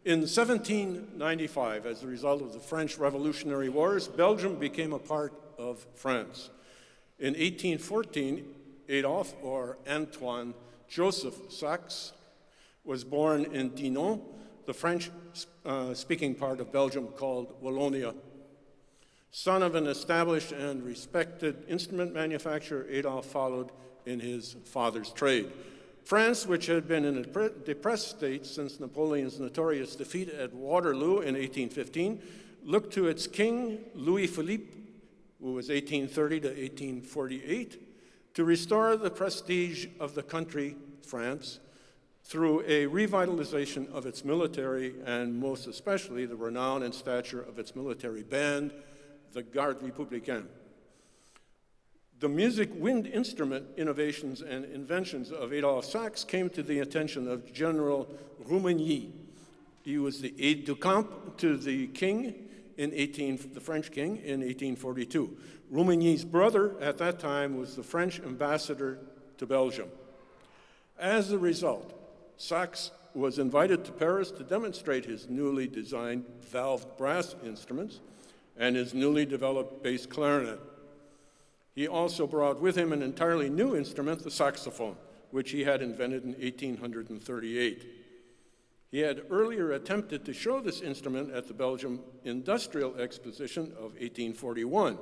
In 1795, as a result of the French Revolutionary Wars, Belgium became a part of France. In 1814, Adolphe, or Antoine Joseph Sax, was born in Dinant, the French-speaking part of Belgium called Wallonia. Son of an established and respected instrument manufacturer, Adolphe followed in his father's trade. France, which had been in a depressed state since Napoleon's notorious defeat at Waterloo in 1815, looked to its king, Louis-Philippe, who was 1830 to 1848, to restore the prestige of the country, France, through a revitalization of its military and most especially the renown and stature of its military band, the Garde Républicaine. The music wind instrument innovations and inventions of Adolphe Sax came to the attention of General Rumigny. He was the aide-de-camp to the king the French king in 1842. Rumigny's brother at that time was the French ambassador to Belgium. As a result, Sax was invited to Paris to demonstrate his newly designed valved brass instruments and his newly developed bass clarinet. He also brought with him an entirely new instrument, the saxophone, which he had invented in 1838. He had earlier attempted to show this instrument at the Belgium Industrial Exposition of 1841.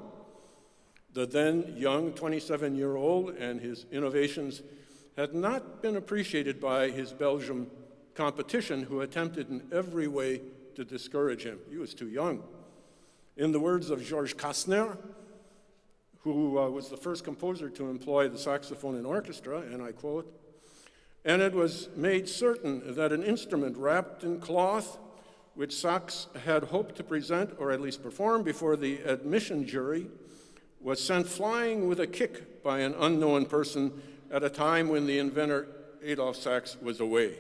The then young 27-year-old and his innovations had not been appreciated by his Belgium competition, who attempted in every way to discourage him. He was too young. In the words of Georges Kastner, who was the first composer to employ the saxophone in orchestra, and I quote, "And it was made certain that an instrument wrapped in cloth, which Sax had hoped to present, or at least perform before the admission jury, was sent flying with a kick by an unknown person at a time when the inventor, Adolphe Sax, was away.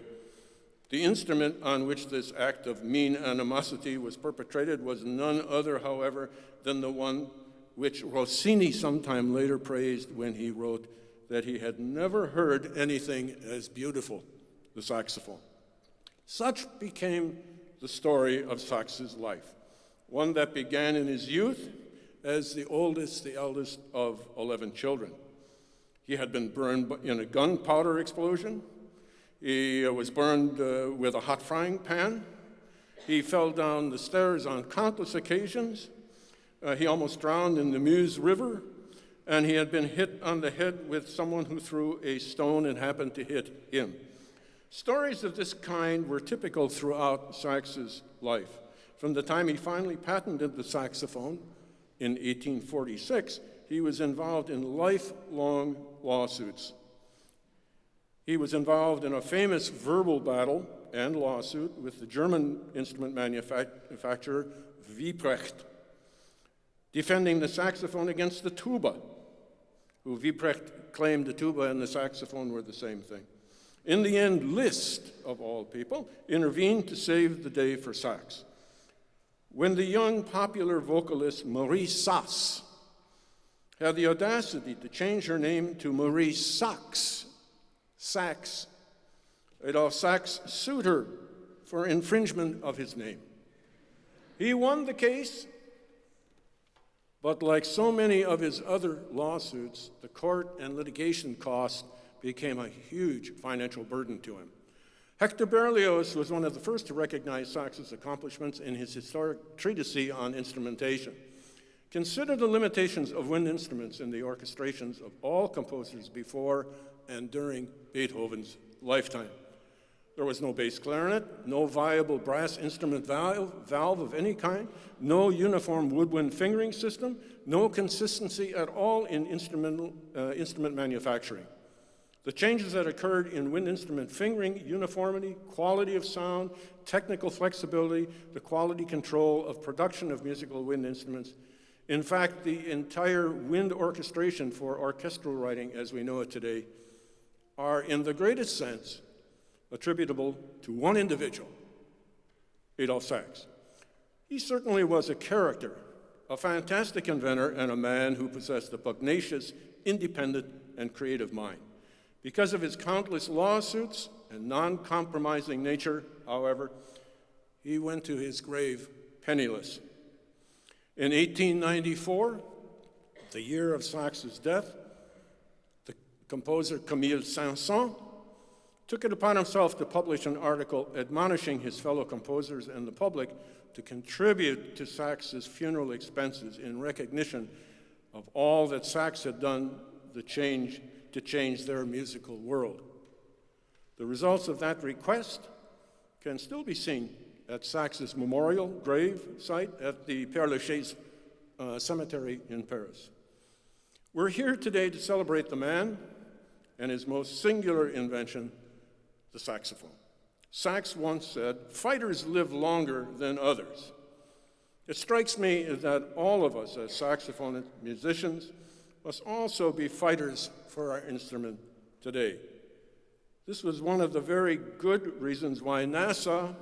The instrument on which this act of mean animosity was perpetrated was none other, however, than the one which Rossini sometime later praised when he wrote that he had never heard anything as beautiful, the saxophone." Such became the story of Sax's life, one that began in his youth as the eldest of 11 children. He had been burned in a gunpowder explosion. He was burned with a hot frying pan. He fell down the stairs on countless occasions. He almost drowned in the Meuse River, and he had been hit on the head with someone who threw a stone and happened to hit him. Stories of this kind were typical throughout Sax's life. From the time he finally patented the saxophone in 1846, he was involved in lifelong lawsuits. He was involved in a famous verbal battle and lawsuit with the German instrument manufacturer Wiedoeft, defending the saxophone against the tuba, who Wiedoeft claimed the tuba and the saxophone were the same thing. In the end, Liszt, of all people, intervened to save the day for Sax. When the young popular vocalist Maurice Sass had the audacity to change her name to Maurice Sax, Adolphe Sax sued her for infringement of his name. He won the case, but like so many of his other lawsuits, the court and litigation costs became a huge financial burden to him. Hector Berlioz was one of the first to recognize Sax's accomplishments in his historic treatise on instrumentation. Consider the limitations of wind instruments in the orchestrations of all composers before and during Beethoven's lifetime. There was no bass clarinet, no viable brass instrument valve of any kind, no uniform woodwind fingering system, no consistency at all in instrument manufacturing. The changes that occurred in wind instrument fingering, uniformity, quality of sound, technical flexibility, the quality control of production of musical wind instruments, in fact, the entire wind orchestration for orchestral writing as we know it today, are in the greatest sense attributable to one individual, Adolphe Sax. He certainly was a character, a fantastic inventor, and a man who possessed a pugnacious, independent, and creative mind. Because of his countless lawsuits and non-compromising nature, however, he went to his grave penniless. In 1894, the year of Sax's death, the composer Camille Saint-Saëns took it upon himself to publish an article admonishing his fellow composers and the public to contribute to Sax's funeral expenses in recognition of all that Sax had done to change their musical world. The results of that request can still be seen at Sax's memorial grave site at the Père-Lachaise Cemetery in Paris. We're here today to celebrate the man and his most singular invention, the saxophone. Sax once said, "Fighters live longer than others." It strikes me that all of us as saxophone musicians must also be fighters for our instrument today. This was one of the very good reasons why NASA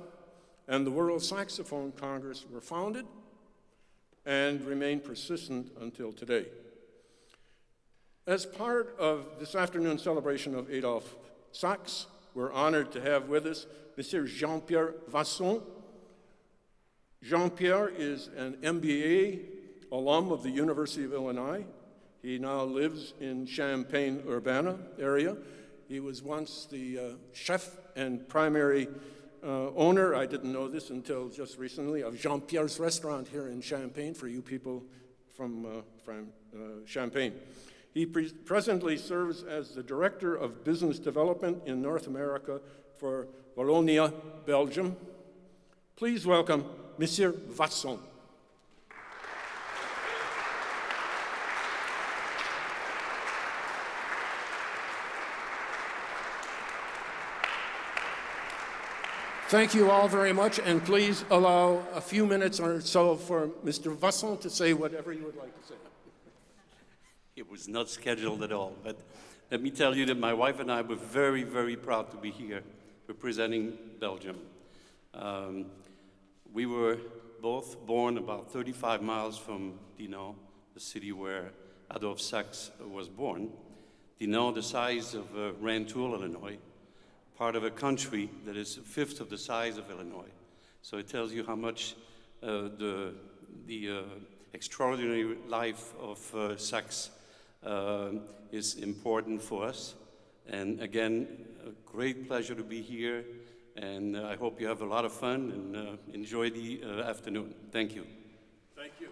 and the World Saxophone Congress were founded and remain persistent until today. As part of this afternoon's celebration of Adolphe Sax, we're honored to have with us Monsieur Jean-Pierre Vasson. Jean-Pierre is an MBA alum of the University of Illinois. He now lives in Champaign-Urbana area. He was once the chef and primary owner, I didn't know this until just recently, of Jean-Pierre's restaurant here in Champaign, for you people from Champaign. He presently serves as the Director of Business Development in North America for Wallonia, Belgium. Please welcome Monsieur Vasson. Thank you all very much, and please allow a few minutes or so for Mr. Vasson to say whatever you would like to say. It was not scheduled at all, but let me tell you that my wife and I were very, very proud to be here representing Belgium. We were both born about 35 miles from Dinant, the city where Adolphe Sax was born. Dinant, the size of Rantoul, Illinois, part of a country that is a fifth of the size of Illinois. So it tells you how much the extraordinary life of Sax is important for us. And again, a great pleasure to be here, and I hope you have a lot of fun and enjoy the afternoon. Thank you. Thank you.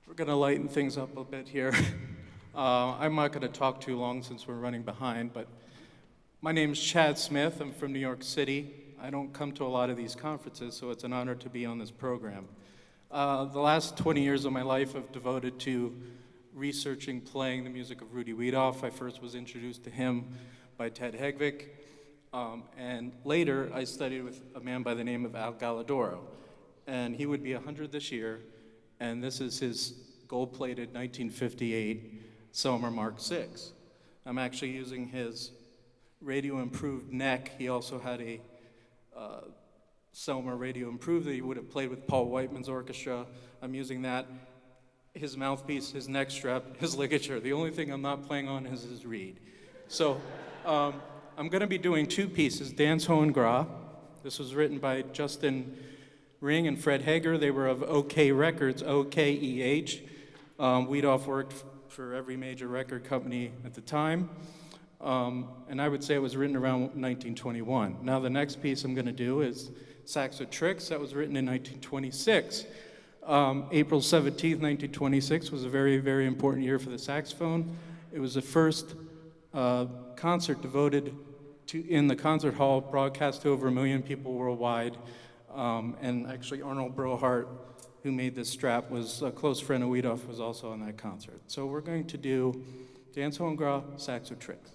We're going to lighten things up a bit here. I'm not going to talk too long since we're running behind, but my name is Chad Smith. I'm from New York City. I don't come to a lot of these conferences, so it's an honor to be on this program. The last 20 years of my life I've devoted to researching playing the music of Rudy Wiedoeft. I first was introduced to him by Ted Hegvik, and later I studied with a man by the name of Al Galladoro, and he would be 100 this year, and this is his gold-plated 1958 Selmer Mark VI. I'm actually using his radio-improved neck. He also had a Selmer radio-improved that he would have played with Paul Whiteman's orchestra. I'm using that. His mouthpiece, his neck strap, his ligature. The only thing I'm not playing on is his reed. So I'm going to be doing two pieces, Danse Hongroise. This was written by Justin Ring and Fred Hager. They were of OK Records, OKEH. Wiedoeft worked for every major record company at the time. And I would say it was written around 1921. Now the next piece I'm going to do is Sax-O-Trix. That was written in 1926. April 17th, 1926 was a very, very important year for the saxophone. It was the first concert devoted to, in the concert hall, broadcast to over 1 million people worldwide. And actually Arnold Brohart, who made this strap, was a close friend of Wiedoeft, was also on that concert. So we're going to do Danse Hongroise, Sax-O-Trix.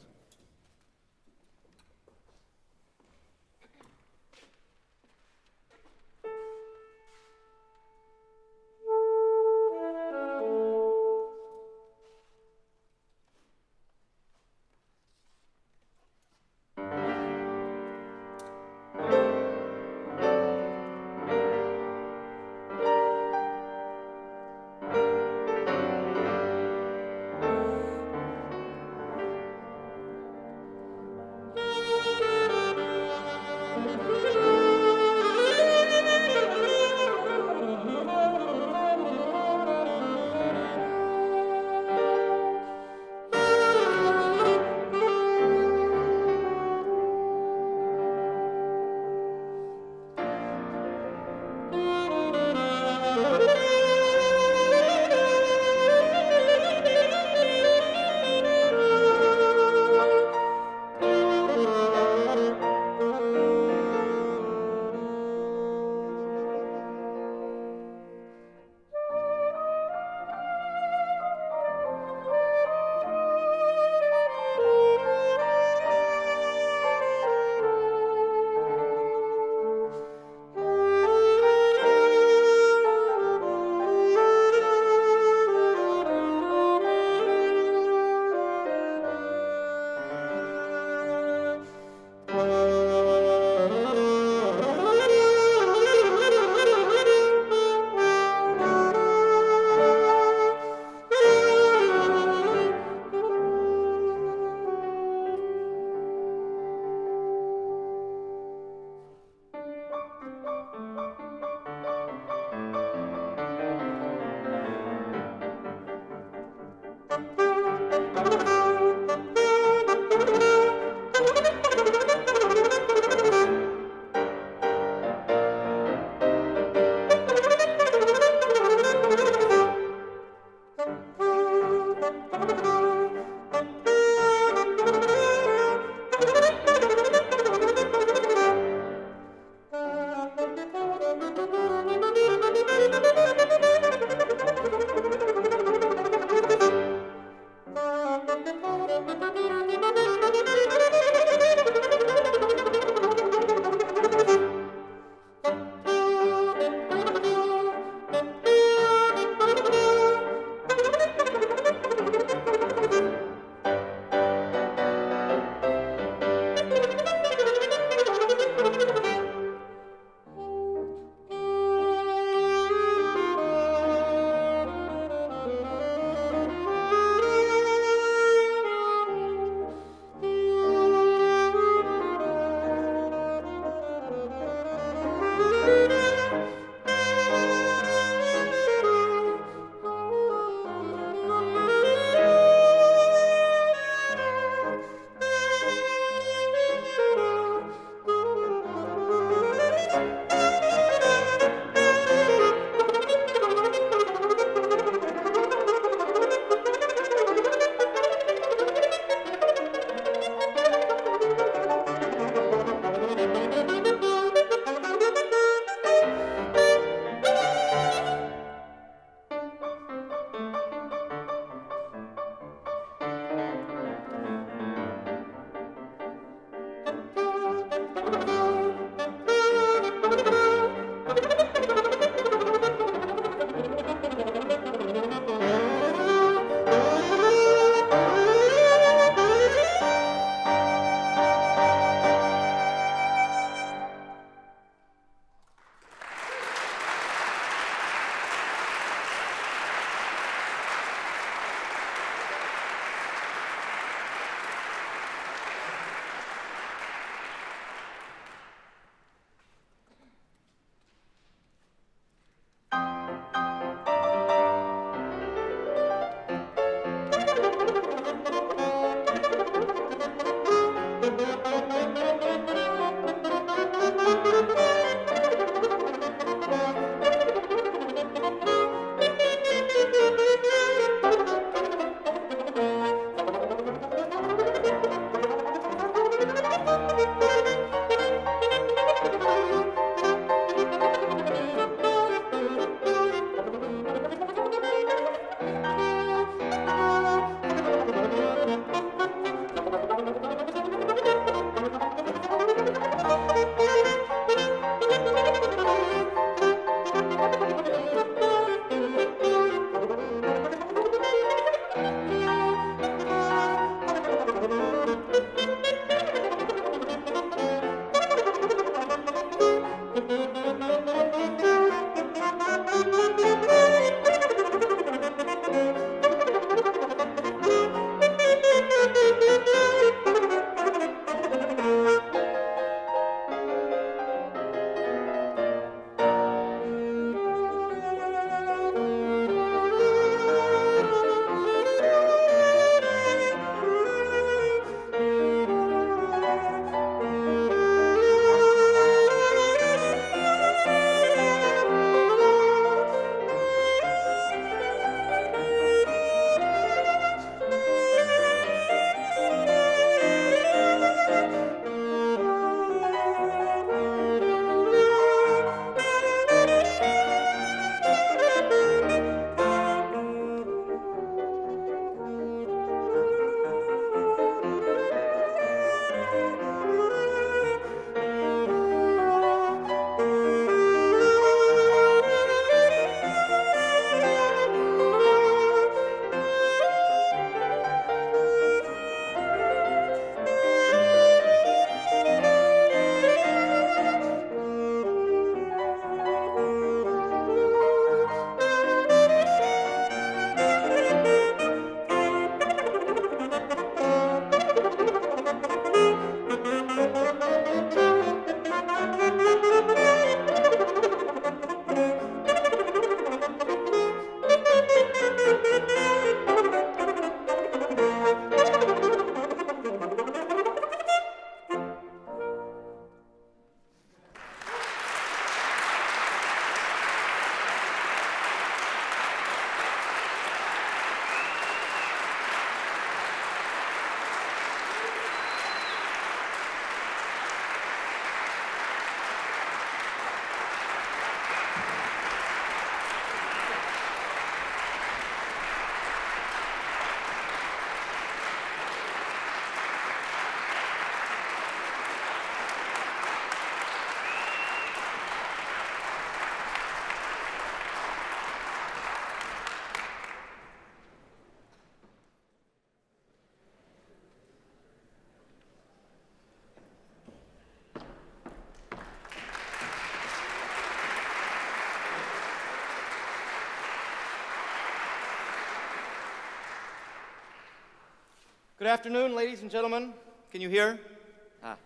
Good afternoon, ladies and gentlemen. Can you hear?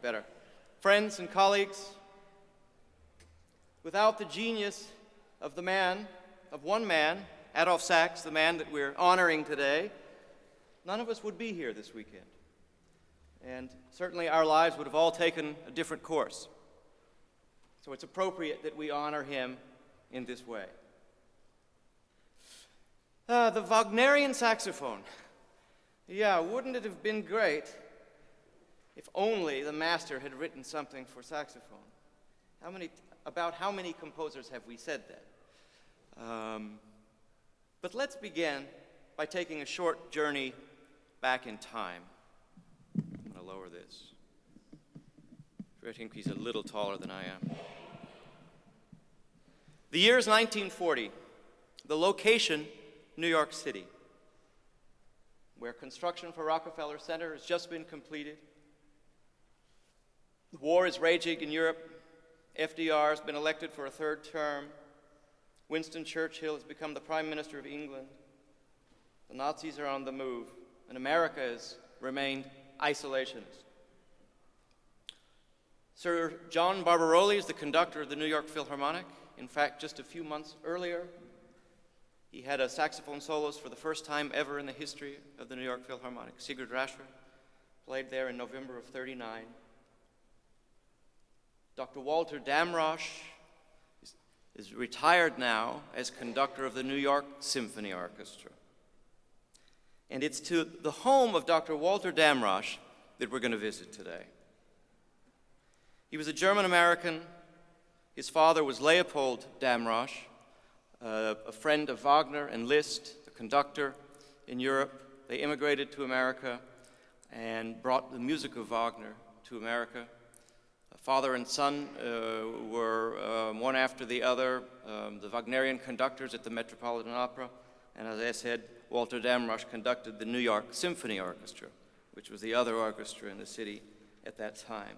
Better. Friends and colleagues, without the genius of one man, Adolphe Sax, the man that we're honoring today, none of us would be here this weekend. And certainly our lives would have all taken a different course. So it's appropriate that we honor him in this way. The Wagnerian saxophone. Yeah, wouldn't it have been great if only the master had written something for saxophone? About how many composers have we said that? But let's begin by taking a short journey back in time. I'm going to lower this. I think he's a little taller than I am. The year is 1940. The location, New York City, where construction for Rockefeller Center has just been completed. The war is raging in Europe. FDR has been elected for a third term. Winston Churchill has become the Prime Minister of England. The Nazis are on the move, and America has remained isolationist. Sir John Barbaroli is the conductor of the New York Philharmonic. In fact, just a few months earlier, he had a saxophone soloist for the first time ever in the history of the New York Philharmonic. Sigurd Rascher played there in November of '39. Dr. Walter Damrosch is retired now as conductor of the New York Symphony Orchestra. And it's to the home of Dr. Walter Damrosch that we're going to visit today. He was a German-American. His father was Leopold Damrosch, a friend of Wagner and Liszt, the conductor in Europe. They immigrated to America and brought the music of Wagner to America. Father and son were one after the other, the Wagnerian conductors at the Metropolitan Opera. And as I said, Walter Damrosch conducted the New York Symphony Orchestra, which was the other orchestra in the city at that time.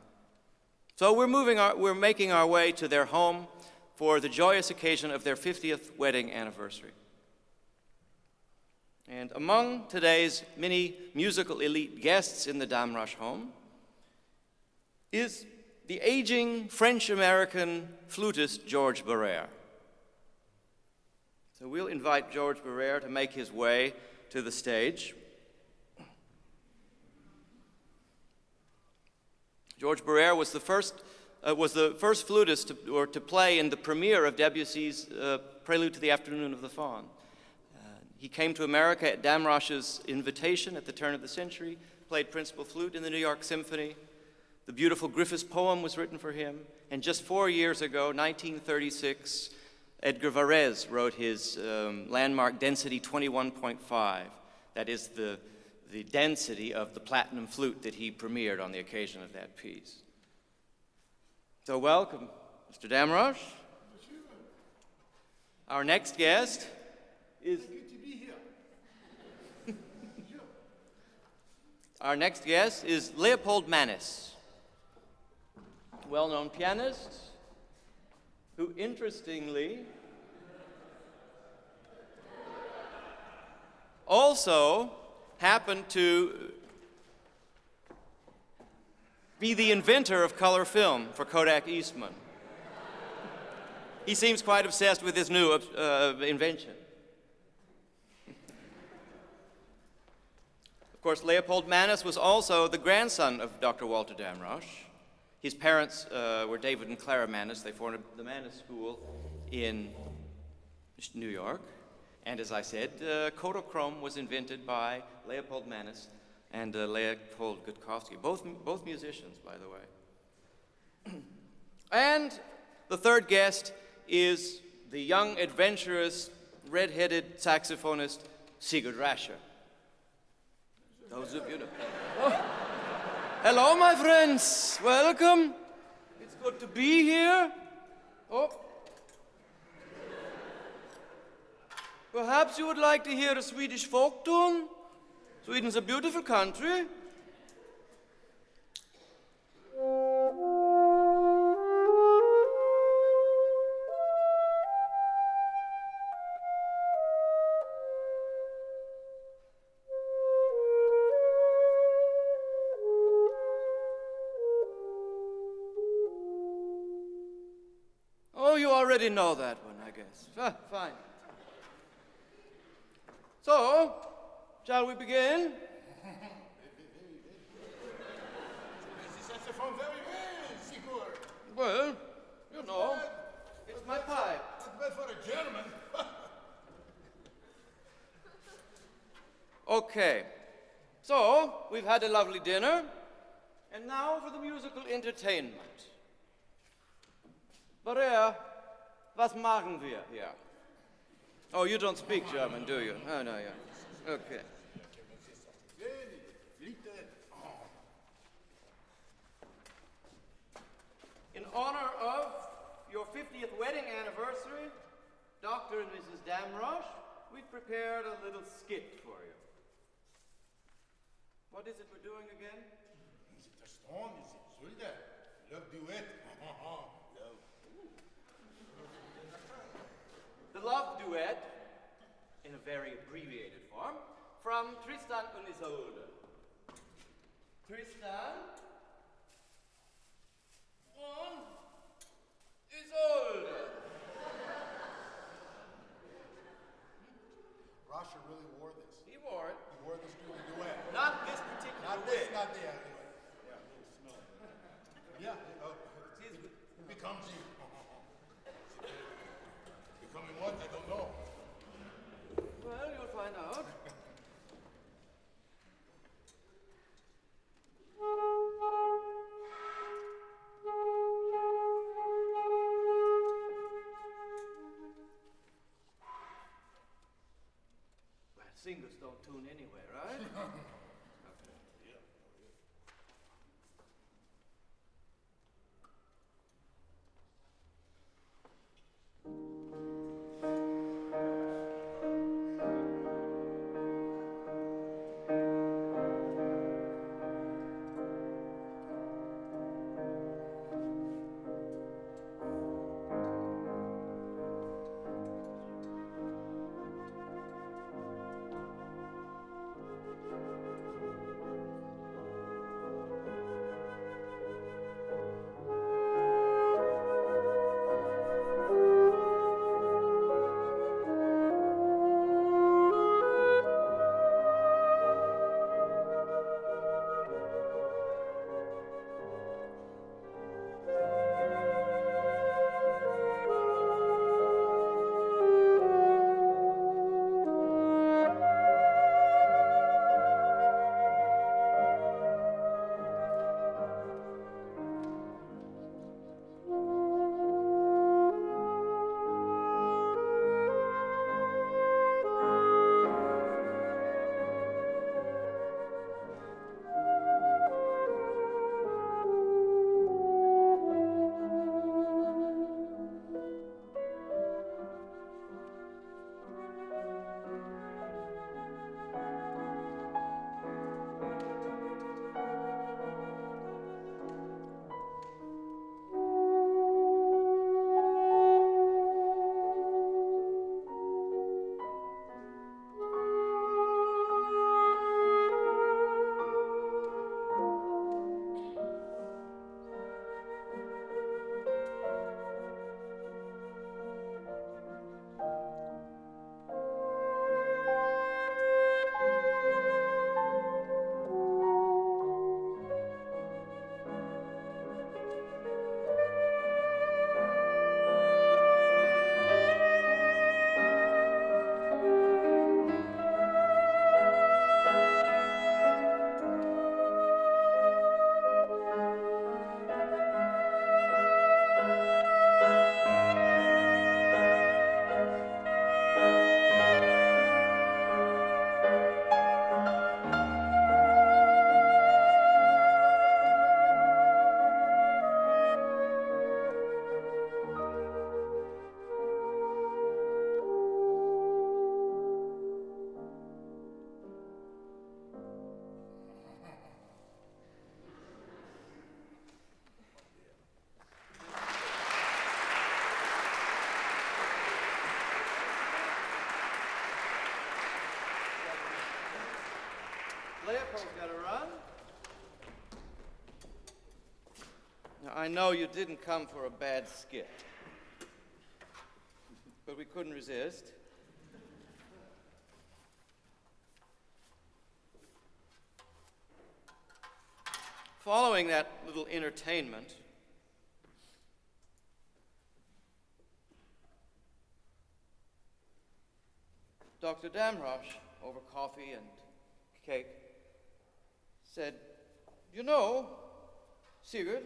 So we're making our way to their home for the joyous occasion of their 50th wedding anniversary. And among today's many musical elite guests in the Damrosch home is the aging French-American flutist Georges Barrère. So we'll invite Georges Barrère to make his way to the stage. Georges Barrère was the first flutist to play in the premiere of Debussy's Prelude to the Afternoon of the Faun. He came to America at Damrosch's invitation at the turn of the century, played principal flute in the New York Symphony. The beautiful Griffiths poem was written for him, and just 4 years ago, 1936, Edgar Varèse wrote his landmark Density 21.5. That is the density of the platinum flute that he premiered on the occasion of that piece. So welcome, Mr. Damrosch. Our next guest is... Our next guest is Leopold Mannes, well-known pianist, who interestingly also happened to be the inventor of color film for Kodak Eastman. He seems quite obsessed with his new invention. Of course, Leopold Mannes was also the grandson of Dr. Walter Damrosch. His parents were David and Clara Mannes. They formed the Mannes School in New York. And as I said, Kodachrome was invented by Leopold Mannes and Leopold Gutkowski, both musicians, by the way. And the third guest is the young, adventurous, red-headed saxophonist, Sigurd Rascher. Those of you know. Oh. Hello, my friends. Welcome. It's good to be here. Oh. Perhaps you would like to hear a Swedish folk tune? Sweden's a beautiful country. already know that one, I guess. Fine. So, shall we begin? Well, you know, it's my pipe. Not bad for a German. Okay, so we've had a lovely dinner, and now for the musical entertainment. Maria, was machen wir hier? Oh, you don't speak German, do you? Oh, no, yeah. Okay. In honor of your 50th wedding anniversary, Dr. and Mrs. Damrosch, we've prepared a little skit for you. What is it we're doing again? Is it a stone? Is it Zulda? Love duet. Love. The love duet, in a very abbreviated form, from Tristan und Isolde. Tristan und Isolde. Rasha really wore this. He wore it. He wore this during the duet. Not this particular Not wig. this, not the anyway. Yeah, it becomes you. Becoming what? I don't know. Well, you'll find out. Well, singers don't tune anyway, right? Leopold's got to run. Now, I know you didn't come for a bad skit. but we couldn't resist. Following that little entertainment, Dr. Damrosch, over coffee and cake, said, "You know, Sigurd,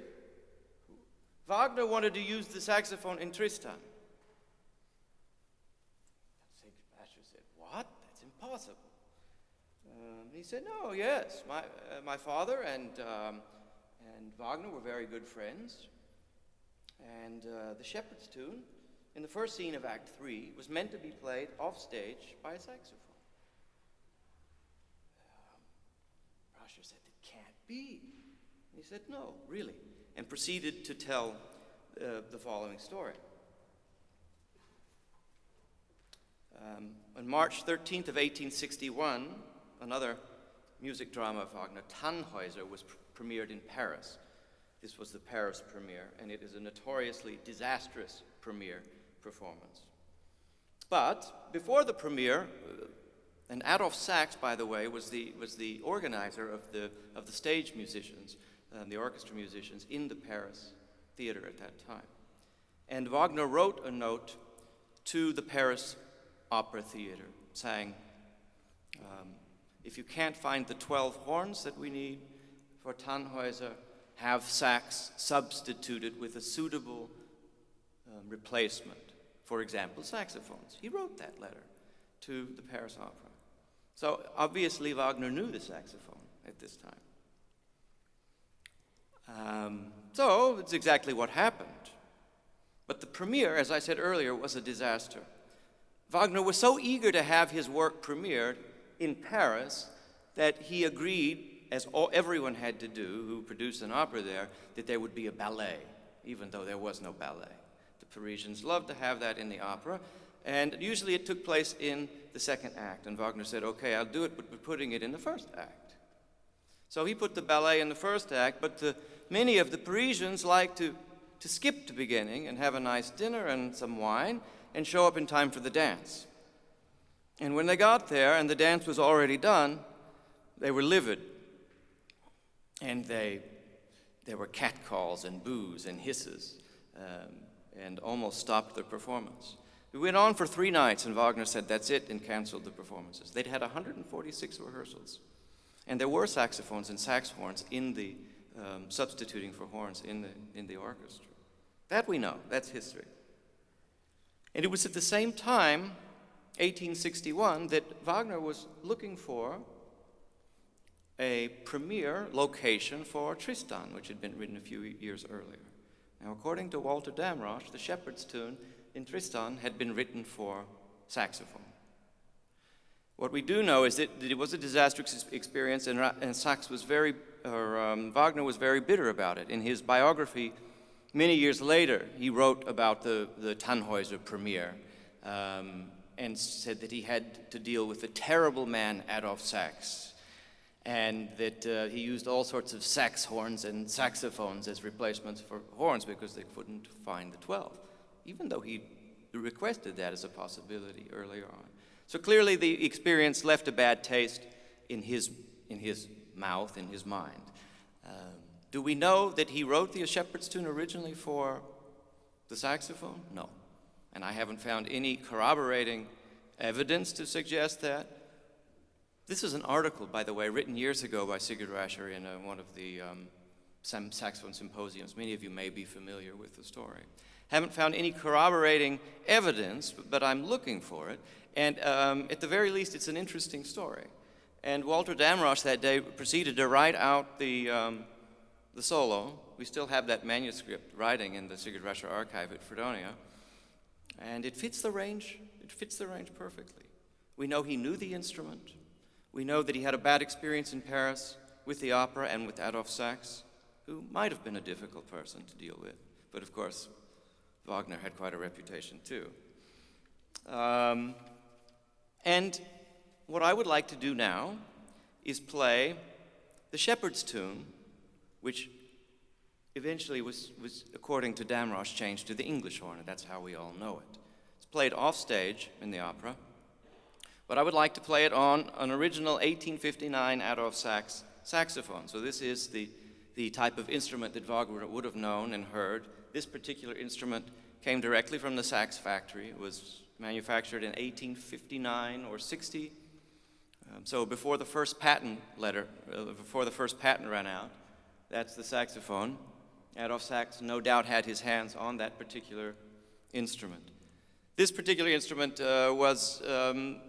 Wagner wanted to use the saxophone in Tristan." Sigurd said, "What? That's impossible." He said, "No, yes, my father and Wagner were very good friends, and the Shepherd's Tune in the first scene of Act 3 was meant to be played off stage by a saxophone." Rascher said, "It can't be." He said, "No, really," and proceeded to tell the following story. On March 13th of 1861, another music drama of Wagner, Tannhäuser, was premiered in Paris. This was the Paris premiere, and it is a notoriously disastrous premiere performance. But before the premiere, and Adolphe Sax, by the way, was the organizer of the stage musicians, the orchestra musicians in the Paris theater at that time. And Wagner wrote a note to the Paris Opera Theater saying, if you can't find the 12 horns that we need for Tannhäuser, have Sax substituted with a suitable replacement, for example, saxophones. He wrote that letter to the Paris Opera. So obviously Wagner knew the saxophone at this time. So it's exactly what happened. But the premiere, as I said earlier, was a disaster. Wagner was so eager to have his work premiered in Paris that he agreed, as everyone had to do who produced an opera there, that there would be a ballet, even though there was no ballet. The Parisians loved to have that in the opera, and usually it took place in the second act. And Wagner said, "Okay, I'll do it, but we're putting it in the first act." So he put the ballet in the first act, but many of the Parisians liked to skip the beginning and have a nice dinner and some wine and show up in time for the dance. And when they got there and the dance was already done, they were livid. And there were catcalls and boos and hisses, and almost stopped the performance. We went on for 3 nights, and Wagner said, "That's it," and canceled the performances. They'd had 146 rehearsals. And there were saxophones and sax horns in the substituting for horns in the orchestra. That we know. That's history. And it was at the same time, 1861, that Wagner was looking for a premiere location for Tristan, which had been written a few years earlier. Now, according to Walter Damrosch, the Shepherd's Tune in Tristan had been written for saxophone. What we do know is that it was a disastrous experience, and Wagner was very bitter about it. In his biography, many years later, he wrote about the Tannhäuser premiere and said that he had to deal with the terrible man Adolphe Sax, and that he used all sorts of sax horns and saxophones as replacements for horns because they couldn't find the 12, even though he requested that as a possibility earlier on. So clearly the experience left a bad taste in his mouth, in his mind. Do we know that he wrote the Shepherd's Tune originally for the saxophone? No. And I haven't found any corroborating evidence to suggest that. This is an article, by the way, written years ago by Sigurd Rascher in one of the saxophone symposiums. Many of you may be familiar with the story. Haven't found any corroborating evidence, but I'm looking for it. And at the very least, it's an interesting story. And Walter Damrosch that day proceeded to write out the solo. We still have that manuscript writing in the Sigurd Rascher archive at Fredonia. And it fits the range. It fits the range perfectly. We know he knew the instrument. We know that he had a bad experience in Paris with the opera and with Adolphe Sax, who might have been a difficult person to deal with. But of course, Wagner had quite a reputation too. And what I would like to do now is play the Shepherd's Tune, which eventually was according to Damrosch, changed to the English horn, and that's how we all know it. It's played off stage in the opera, but I would like to play it on an original 1859 Adolphe Sax saxophone. So this is the type of instrument that Wagner would have known and heard. This particular instrument came directly from the Sax factory. It was manufactured in 1859 or 60. So before the first patent ran out, that's the saxophone. Adolphe Sax no doubt had his hands on that particular instrument. This particular instrument was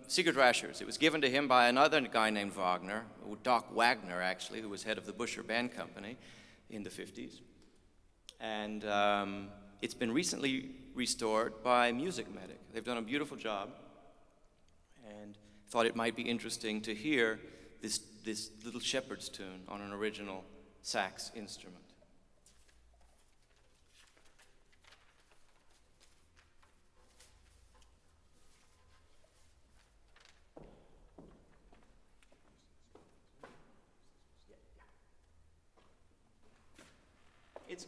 Sigurd Rascher's. It was given to him by another guy named Wagner, Doc Wagner actually, who was head of the Buscher Band Company in the 50s. And it's been recently restored by Music Medic. They've done a beautiful job, and thought it might be interesting to hear this little shepherd's tune on an original sax instrument.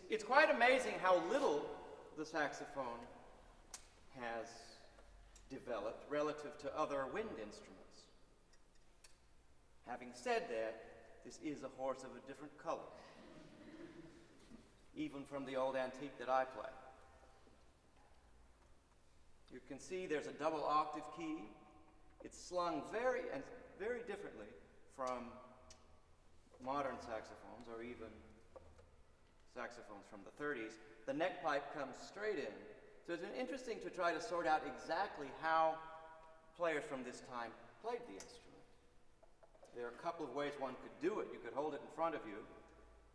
It's quite amazing how little the saxophone has developed relative to other wind instruments. Having said that, this is a horse of a different color, even from the old antique that I play. You can see there's a double octave key. It's slung very differently from modern saxophones or even saxophones from the 30s. The neck pipe comes straight in. So it's been interesting to try to sort out exactly how players from this time played the instrument. There are a couple of ways one could do it. You could hold it in front of you,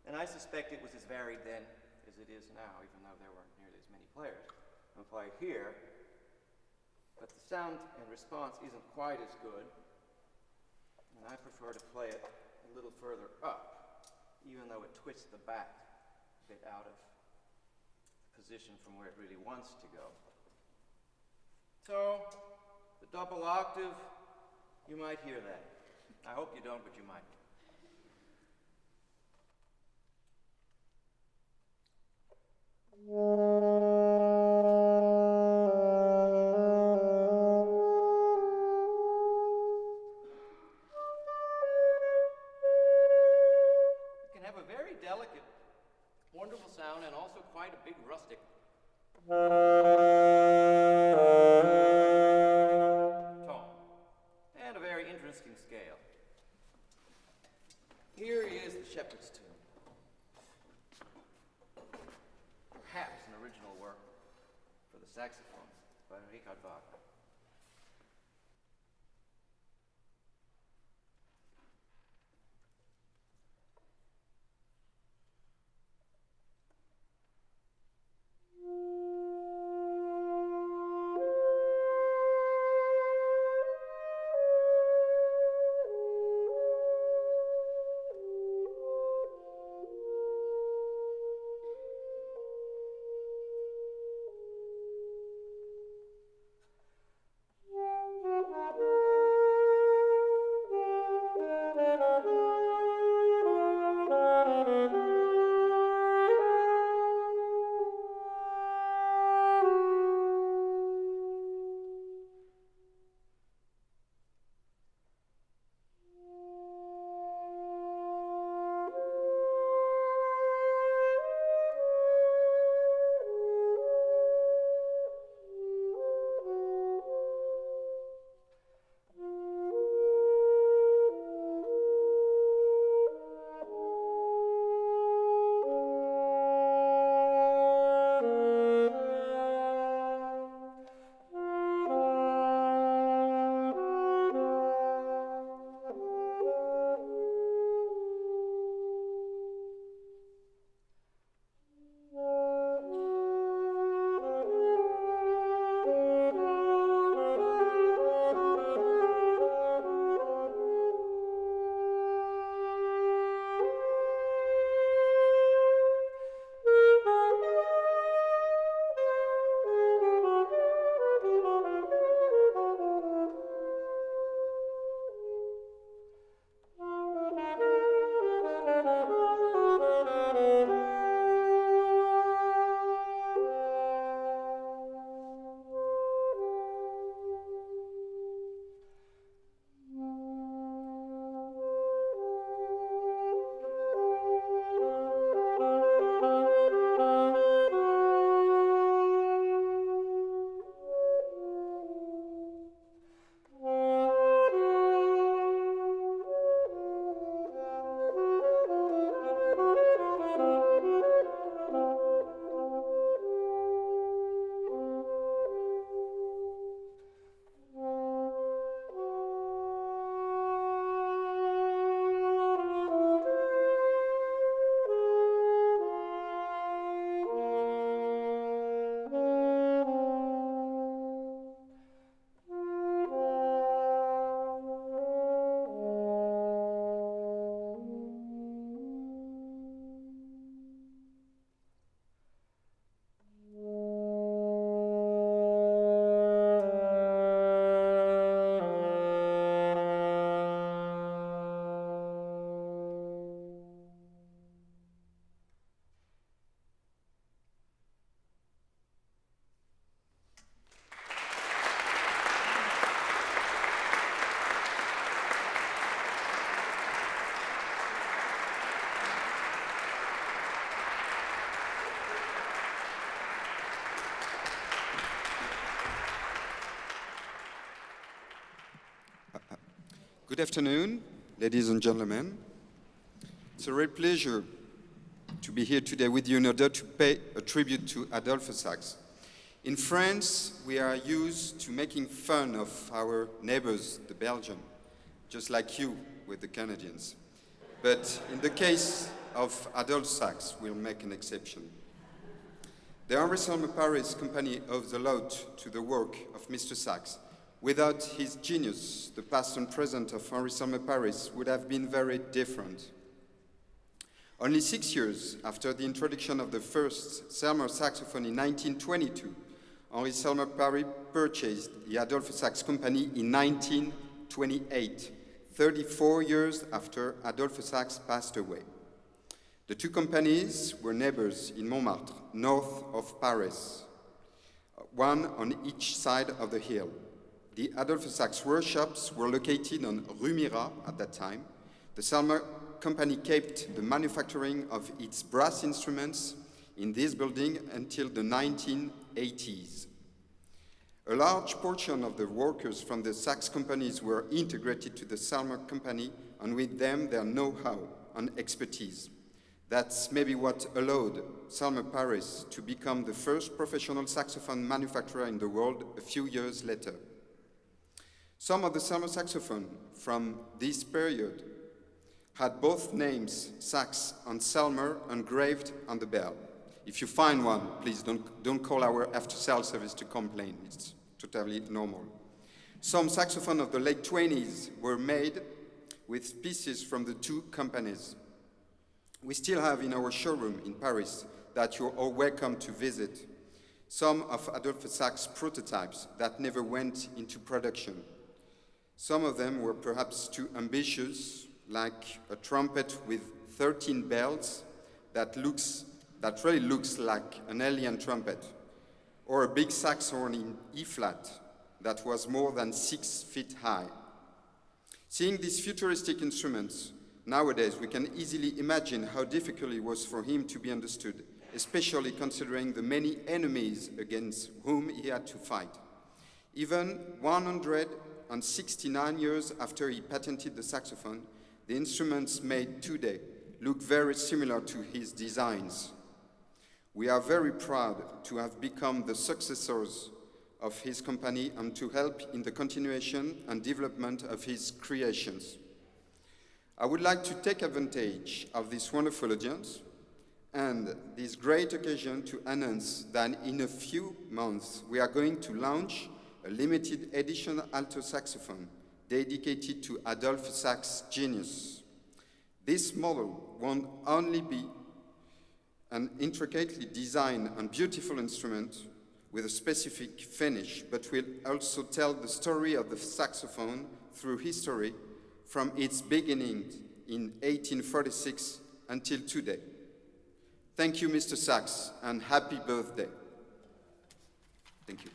and I suspect it was as varied then as it is now, even though there weren't nearly as many players. I'll play here, but the sound and response isn't quite as good, and I prefer to play it a little further up, even though it twists the back a bit out of position from where it really wants to go. So, the double octave, you might hear that. I hope you don't, but you might. It can have a very delicate, wonderful sound and also quite a big rustic tone. And a very interesting scale. Here is the shepherd's tune. Perhaps an original work for the saxophone by Richard Wagner. Good afternoon, ladies and gentlemen. It's a real pleasure to be here today with you in order to pay a tribute to Adolphe Sax. In France, we are used to making fun of our neighbors, the Belgians, just like you with the Canadians. But in the case of Adolphe Sax, we'll make an exception. The Henri Selmer Paris company owes a lot to the work of Mr. Sax. Without his genius, the past and present of Henri Selmer Paris would have been very different. Only 6 years after the introduction of the first Selmer saxophone in 1922, Henri Selmer Paris purchased the Adolphe Sax company in 1928, 34 years after Adolphe Sax passed away. The two companies were neighbors in Montmartre, north of Paris, one on each side of the hill. The Adolphe Sax workshops were located on Rue Mira at that time. The Selmer company kept the manufacturing of its brass instruments in this building until the 1980s. A large portion of the workers from the Sax companies were integrated to the Selmer company, and with them their know-how and expertise. That's maybe what allowed Selmer Paris to become the first professional saxophone manufacturer in the world a few years later. Some of the Selmer saxophone from this period had both names, Sax and Selmer, engraved on the bell. If you find one, please don't call our after-sales service to complain. It's totally normal. Some saxophone of the late 20s were made with pieces from the two companies. We still have in our showroom in Paris that you're all welcome to visit some of Adolphe Sax prototypes that never went into production. Some of them were perhaps too ambitious, like a trumpet with 13 bells that really looks like an alien trumpet, or a big saxhorn in E-flat that was more than 6 feet high. Seeing these futuristic instruments, nowadays we can easily imagine how difficult it was for him to be understood, especially considering the many enemies against whom he had to fight. Even 169 years after he patented the saxophone, the instruments made today look very similar to his designs. We are very proud to have become the successors of his company and to help in the continuation and development of his creations. I would like to take advantage of this wonderful audience and this great occasion to announce that in a few months we are going to launch a limited edition alto saxophone dedicated to Adolphe Sax' genius. This model won't only be an intricately designed and beautiful instrument with a specific finish, but will also tell the story of the saxophone through history from its beginning in 1846 until today. Thank you, Mr. Sax, and happy birthday. Thank you.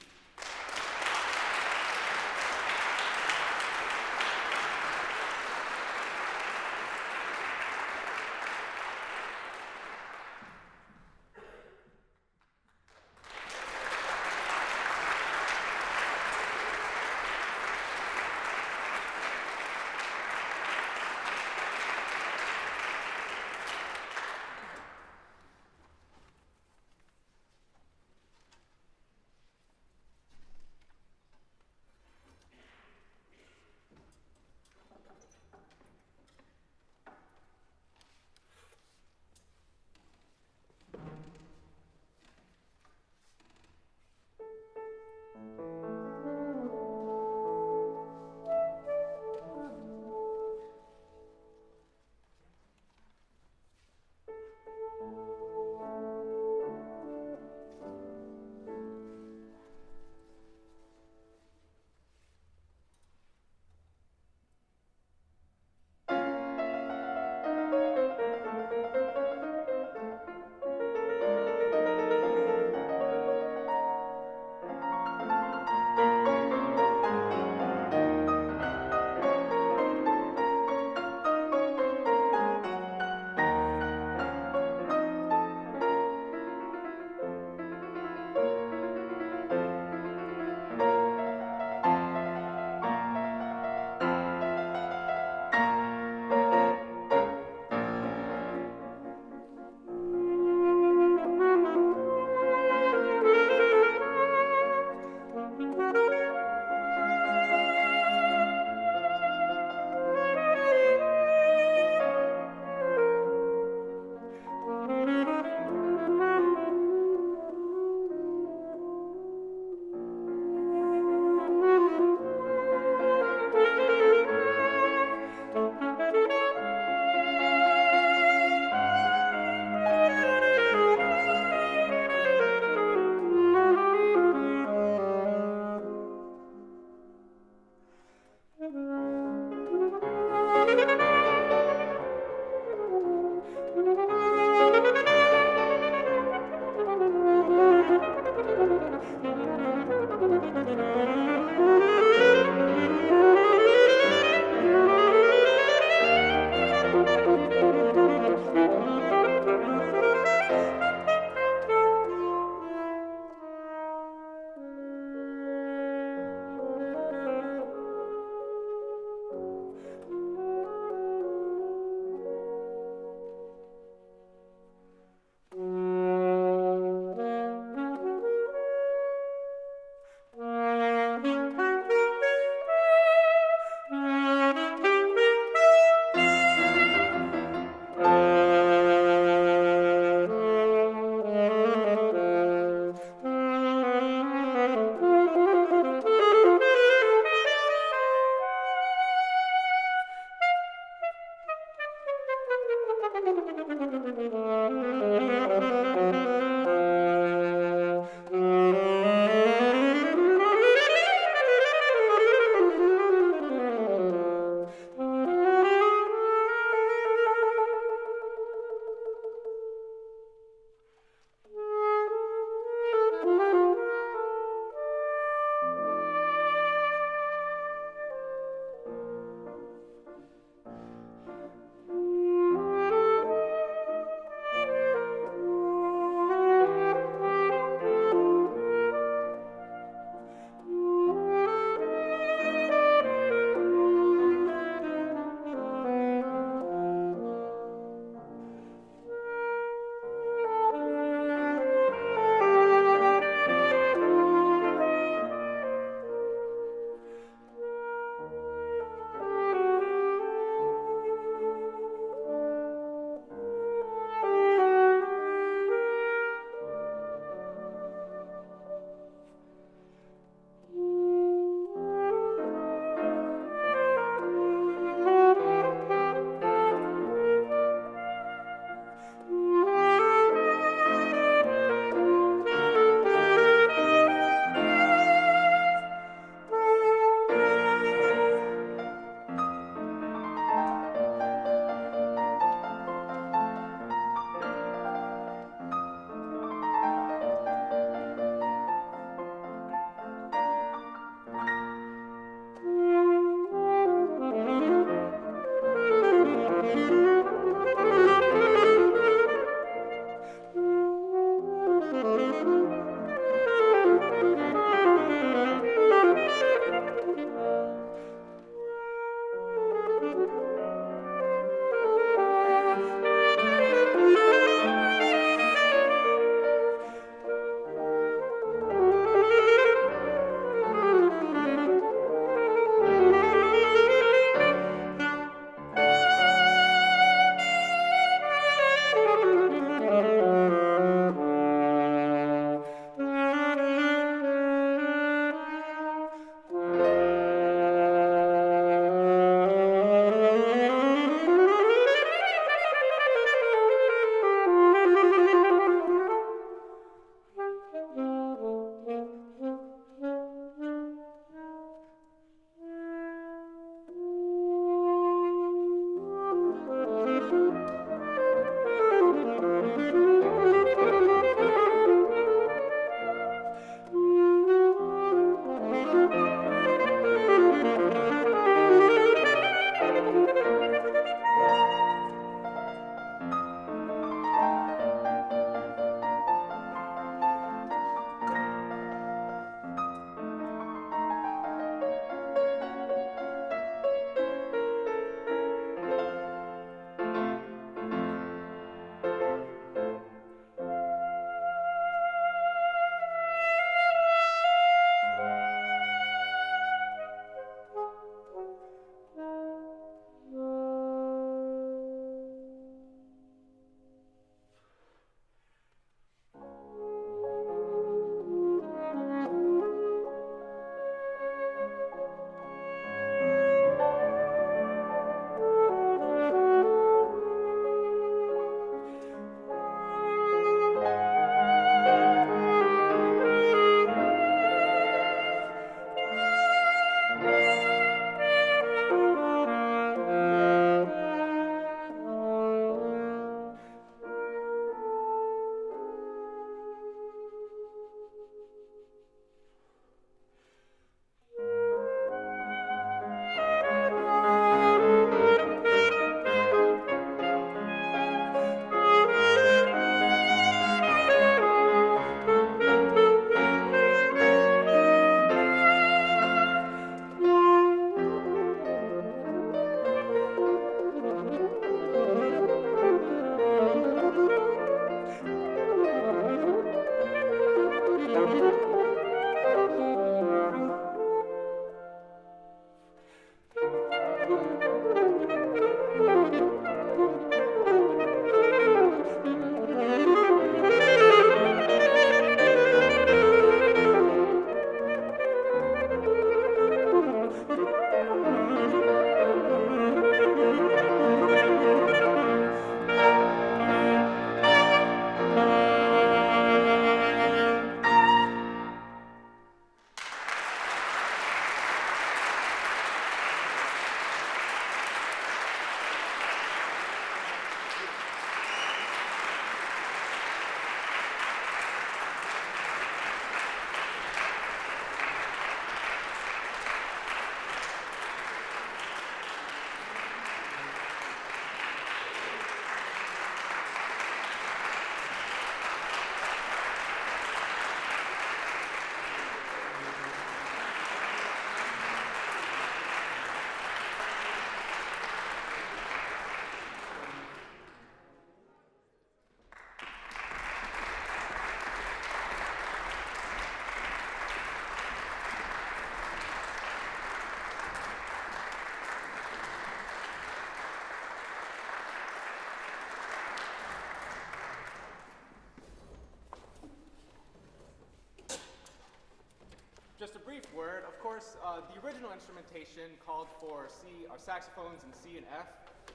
just a brief word. Of course, the original instrumentation called for C, our saxophones in C and F.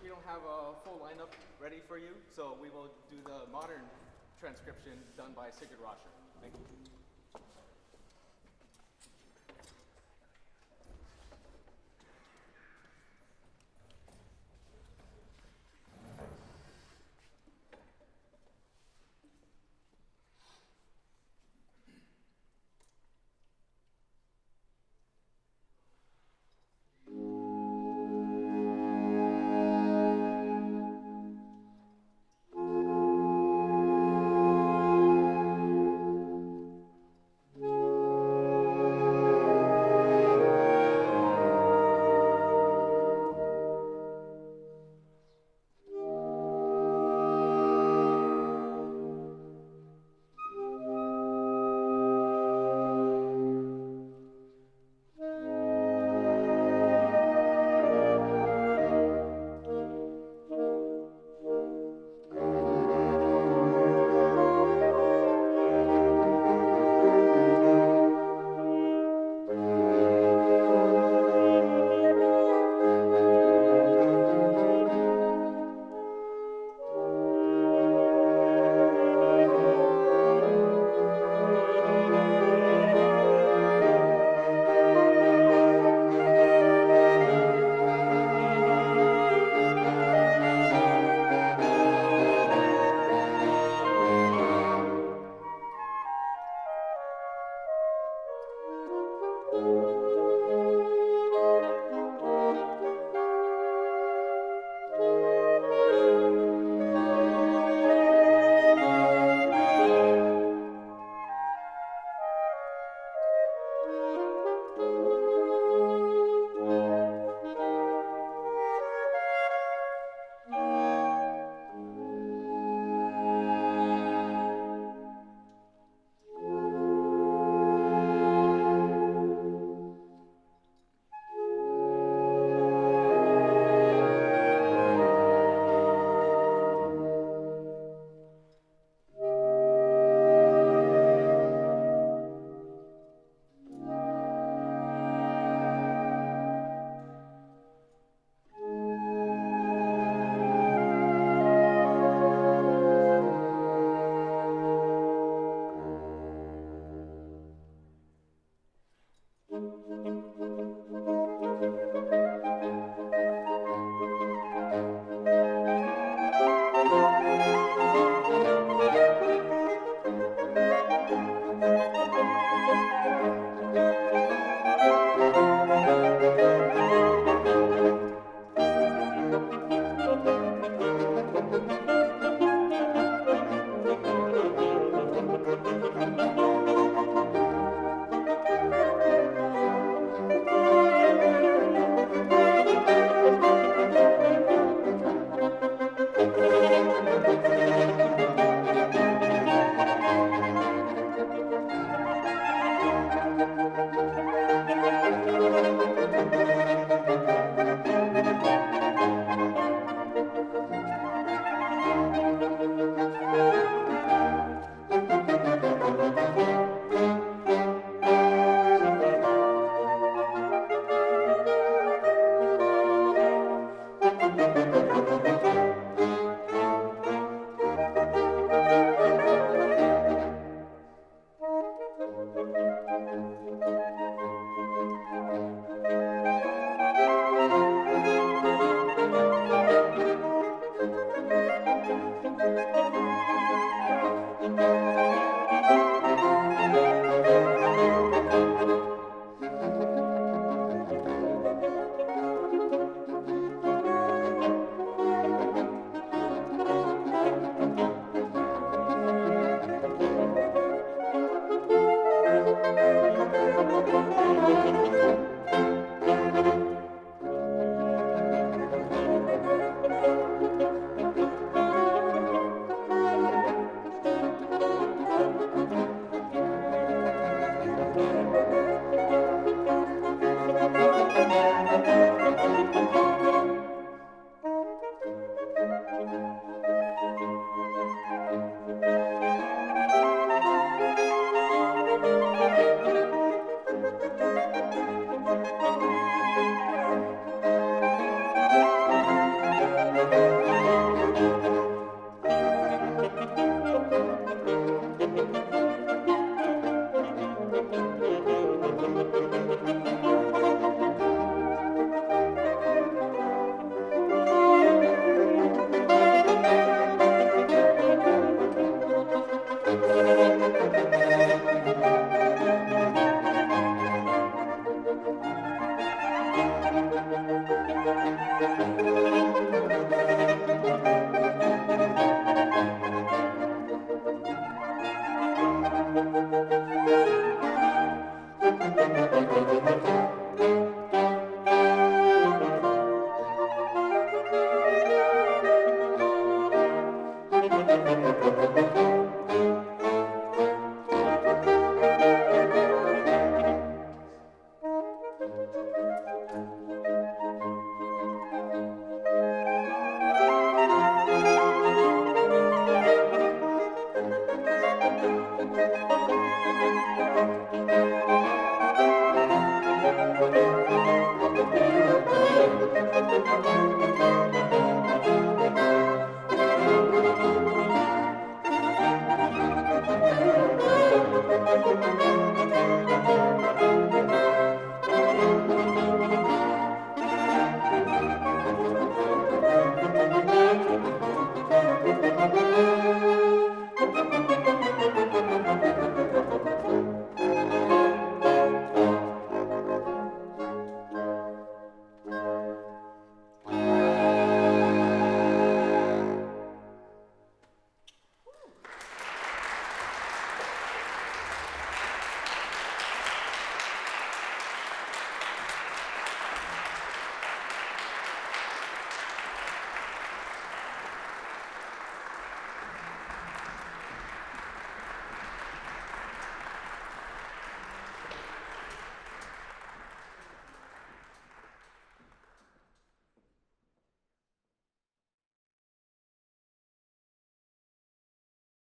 We don't have a full lineup ready for you, so we will do the modern transcription done by Sigurd Roscher. Thank you.